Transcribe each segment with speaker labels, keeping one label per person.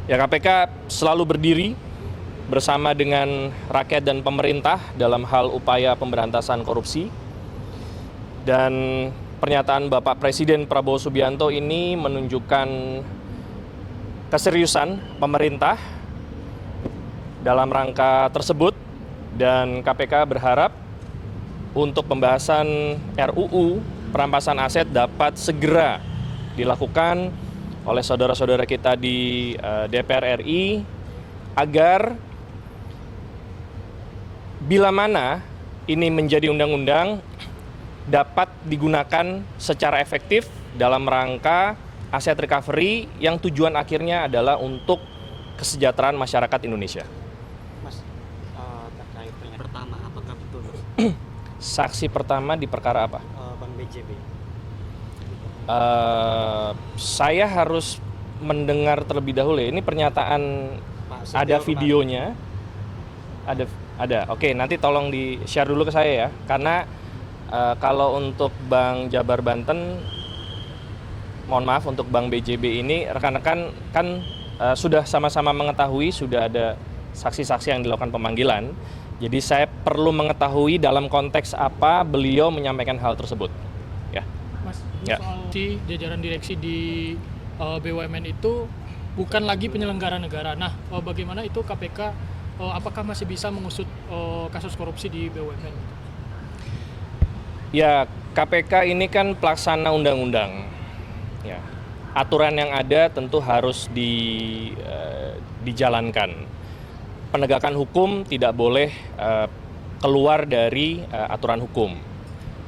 Speaker 1: Ya, KPK selalu berdiri bersama dengan rakyat dan pemerintah dalam hal upaya pemberantasan korupsi. Dan pernyataan Bapak Presiden Prabowo Subianto ini menunjukkan keseriusan pemerintah dalam rangka tersebut, dan KPK berharap untuk pembahasan RUU perampasan aset dapat segera dilakukan oleh saudara-saudara kita di DPR RI agar bila mana ini menjadi undang-undang dapat digunakan secara efektif dalam rangka aset recovery yang tujuan akhirnya adalah untuk kesejahteraan masyarakat Indonesia.
Speaker 2: Mas, terkait pernyataan pertama, apakah betul Mas?
Speaker 1: Saksi pertama di perkara apa?
Speaker 2: Bang BJB.
Speaker 1: Saya harus mendengar terlebih dahulu ya. Ini pernyataan ada videonya. Ada. Oke, nanti tolong di-share dulu ke saya ya. Karena kalau untuk Bang Jabar Banten, mohon maaf, untuk Bang BJB ini rekan-rekan kan sudah sama-sama mengetahui sudah ada saksi-saksi yang dilakukan pemanggilan. Jadi saya perlu mengetahui dalam konteks apa beliau menyampaikan hal tersebut. Ya.
Speaker 3: Mas,
Speaker 1: Ya.
Speaker 3: soal di jajaran direksi di BUMN itu bukan lagi penyelenggara negara. Nah, bagaimana itu KPK, apakah masih bisa mengusut kasus korupsi di BUMN?
Speaker 1: Ya, KPK ini kan pelaksana undang-undang. Ya, aturan yang ada tentu harus dijalankan. Penegakan hukum tidak boleh keluar dari aturan hukum.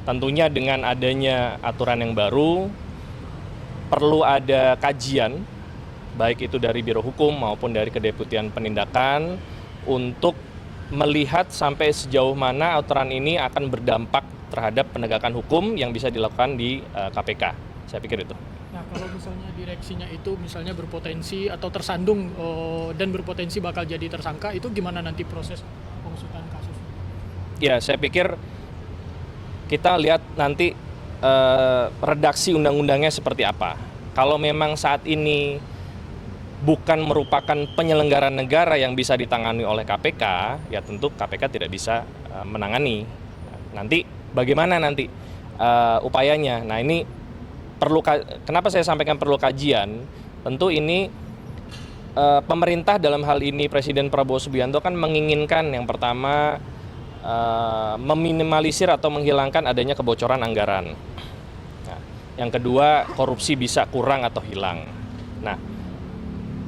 Speaker 1: Tentunya dengan adanya aturan yang baru, perlu ada kajian, baik itu dari Biro Hukum maupun dari Kedeputian Penindakan, untuk melihat sampai sejauh mana aturan ini akan berdampak terhadap penegakan hukum yang bisa dilakukan di KPK. Saya pikir itu.
Speaker 3: Nah, kalau misalnya direksinya itu misalnya berpotensi atau tersandung dan berpotensi bakal jadi tersangka, itu gimana nanti proses pengusutan kasus?
Speaker 1: Ya, saya pikir kita lihat nanti redaksi undang-undangnya seperti apa. Kalau memang saat ini bukan merupakan penyelenggara negara yang bisa ditangani oleh KPK, ya tentu KPK tidak bisa menangani. Nanti bagaimana nanti upayanya? Nah, ini kenapa saya sampaikan perlu kajian? Tentu ini pemerintah dalam hal ini Presiden Prabowo Subianto kan menginginkan yang pertama meminimalisir atau menghilangkan adanya kebocoran anggaran. Nah, yang kedua, korupsi bisa kurang atau hilang. Nah,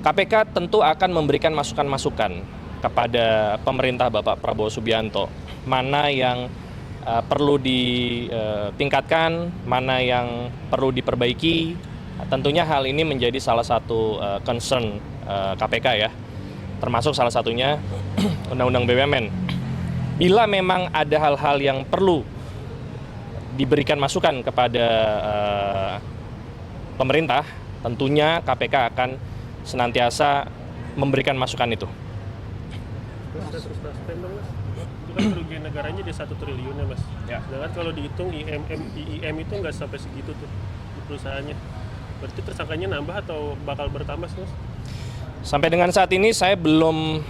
Speaker 1: KPK tentu akan memberikan masukan-masukan kepada pemerintah Bapak Prabowo Subianto, mana yang perlu ditingkatkan, mana yang perlu diperbaiki. Tentunya hal ini menjadi salah satu concern KPK ya, termasuk salah satunya Undang-Undang BUMN. Bila memang ada hal-hal yang perlu diberikan masukan kepada pemerintah, tentunya KPK akan senantiasa memberikan masukan itu.
Speaker 4: Itu kan kerugian negaranya di 1 triliun ya Mas.
Speaker 1: Ya.
Speaker 4: Sedangkan kalau dihitung IIM itu nggak sampai segitu tuh di perusahaannya. Berarti tersangkanya nambah atau bakal bertambah sih Mas?
Speaker 1: Sampai dengan saat ini saya belum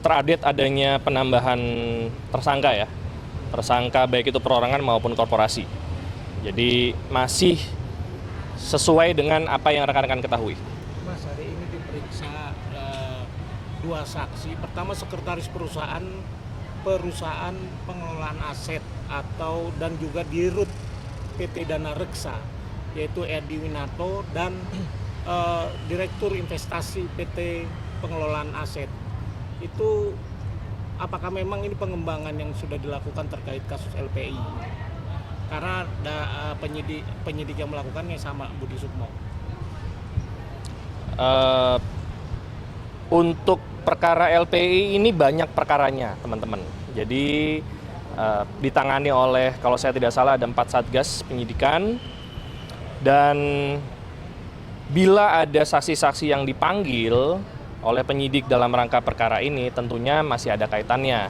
Speaker 1: terupdate adanya penambahan tersangka ya. Tersangka baik itu perorangan maupun korporasi. Jadi masih sesuai dengan apa yang rekan-rekan ketahui.
Speaker 5: Mas, hari ini diperiksa dua saksi. Pertama, sekretaris perusahaan pengelolaan aset dan juga dirut PT Dana Reksa, yaitu Edi Winato, dan direktur investasi PT Pengelolaan Aset. Itu apakah memang ini pengembangan yang sudah dilakukan terkait kasus LPI? Karena penyidik yang melakukannya sama, Budi Sukmo.
Speaker 1: Untuk perkara LPI ini banyak perkaranya, teman-teman. Jadi ditangani oleh, kalau saya tidak salah, ada 4 satgas penyidikan. Dan bila ada saksi-saksi yang dipanggil oleh penyidik dalam rangka perkara ini, tentunya masih ada kaitannya.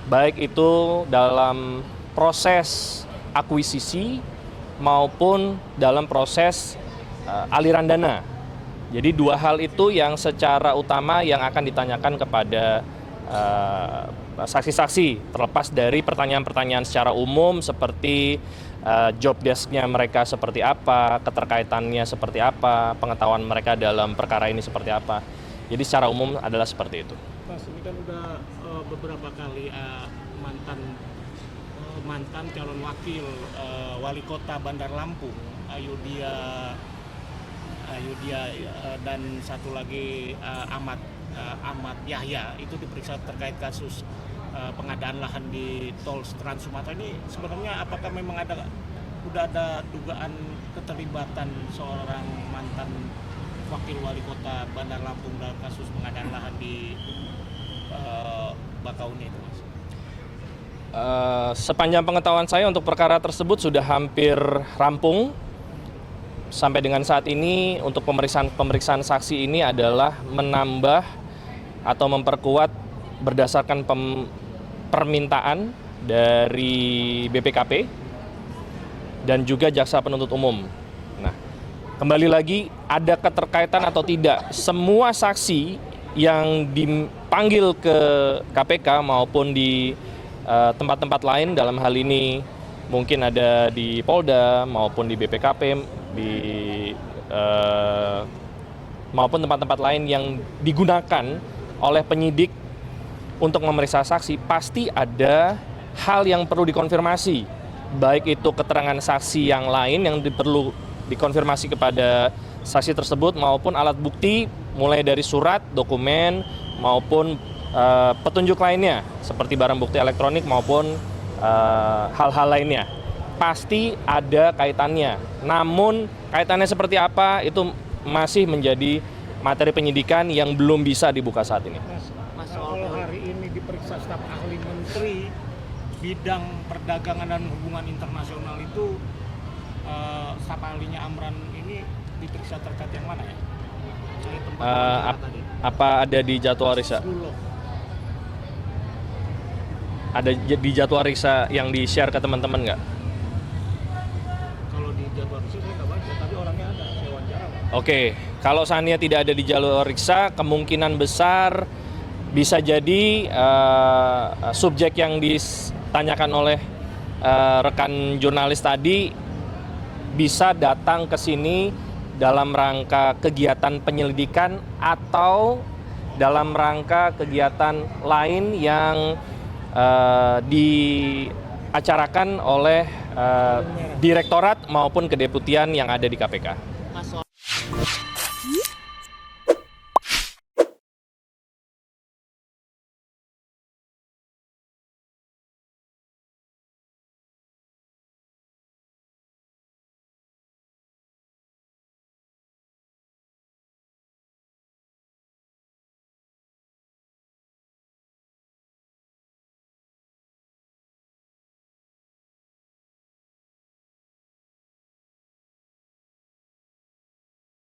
Speaker 1: Baik itu dalam proses akuisisi maupun dalam proses aliran dana Jadi dua hal itu yang secara utama yang akan ditanyakan kepada saksi-saksi, terlepas dari pertanyaan-pertanyaan secara umum seperti job desk-nya mereka seperti apa, keterkaitannya seperti apa, pengetahuan mereka dalam perkara ini seperti apa. Jadi secara umum adalah seperti itu.
Speaker 5: Mas, ini kan udah beberapa kali mantan calon wakil wali kota Bandar Lampung, Ayudhya dan satu lagi Ahmad Yahya itu diperiksa terkait kasus pengadaan lahan di tol Trans Sumatera. Ini sebenarnya apakah memang udah ada dugaan keterlibatan seorang mantan wakil wali kota Bandar Lampung dalam kasus pengadaan lahan di Bakauni itu, Mas?
Speaker 1: Sepanjang pengetahuan saya untuk perkara tersebut sudah hampir rampung. Sampai dengan saat ini untuk pemeriksaan saksi ini adalah menambah atau memperkuat berdasarkan permintaan dari BPKP dan juga jaksa penuntut umum. Nah, kembali lagi ada keterkaitan atau tidak, semua saksi yang dipanggil ke KPK maupun di tempat-tempat lain, dalam hal ini mungkin ada di Polda maupun di BPKP, maupun tempat-tempat lain yang digunakan oleh penyidik untuk memeriksa saksi, pasti ada hal yang perlu dikonfirmasi, baik itu keterangan saksi yang lain yang perlu dikonfirmasi kepada saksi tersebut maupun alat bukti mulai dari surat, dokumen maupun petunjuk lainnya seperti barang bukti elektronik maupun hal-hal lainnya. Pasti ada kaitannya. Namun kaitannya seperti apa itu masih menjadi materi penyidikan yang belum bisa dibuka saat ini.
Speaker 5: Mas, kalau hari ini diperiksa staf ahli menteri bidang perdagangan dan hubungan internasional itu staf ahlinya Amran ini diperiksa terkait yang mana ya?
Speaker 1: Apa ada di jadwal riksa?
Speaker 5: Dulu.
Speaker 1: Ada di jadwal riksa yang di-share ke teman-teman nggak?
Speaker 5: Kalau di jadwal riksa saya nggak baca, tapi orangnya ada, saya wawancara.
Speaker 1: Oke, kalau seandainya tidak ada di jalur riksa, kemungkinan besar bisa jadi subjek yang ditanyakan oleh rekan jurnalis tadi bisa datang ke sini dalam rangka kegiatan penyelidikan atau dalam rangka kegiatan lain yang diacarakan oleh direktorat maupun kedeputian yang ada di KPK.